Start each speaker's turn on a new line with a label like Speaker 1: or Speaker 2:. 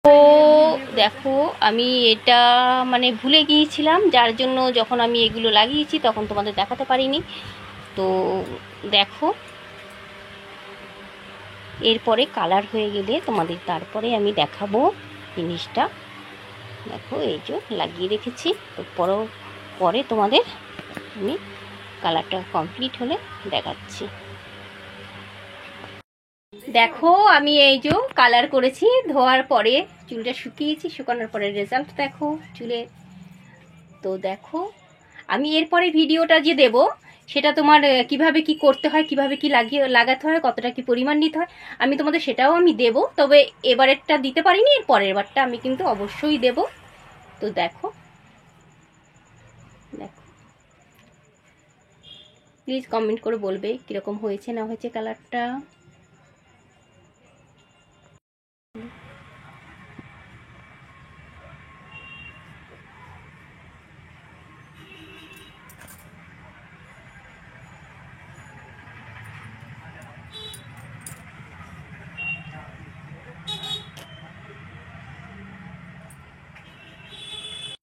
Speaker 1: তো দেখো আমি এটা মানে ভুলে গিয়েছিলাম, যার জন্য যখন আমি এগুলো লাগিয়েছি তখন তোমাদের দেখাতে পারিনি। তো দেখো এরপরে কালার হয়ে গেলে তোমাদের তারপরে আমি দেখাবো জিনিসটা। দেখো এই যে লাগিয়ে রেখেছি, তো পরে তোমাদের আমি কালারটা কমপ্লিট হলে দেখাচ্ছি। দেখো আমি এই যে কালার করেছি, ধোয়ার পরে চুলটা শুকিয়েছি, শুকানোর পরে রেজাল্ট দেখো চুলের। তো দেখো আমি এরপরে ভিডিওটা যে দেব সেটা তোমার কিভাবে কি করতে হয়, কিভাবে কি লাগাতে হয়, কতটা কি পরিমাণ নিতে হয় আমি তোমাদের সেটাও আমি দেব। তবে এবারেরটা দিতে পারিনি, এর পরের বারটা আমি কিন্তু অবশ্যই দেব। তো দেখো দেখো প্লিজ কমেন্ট করে বলবে কীরকম হয়েছে না হয়েছে কালারটা।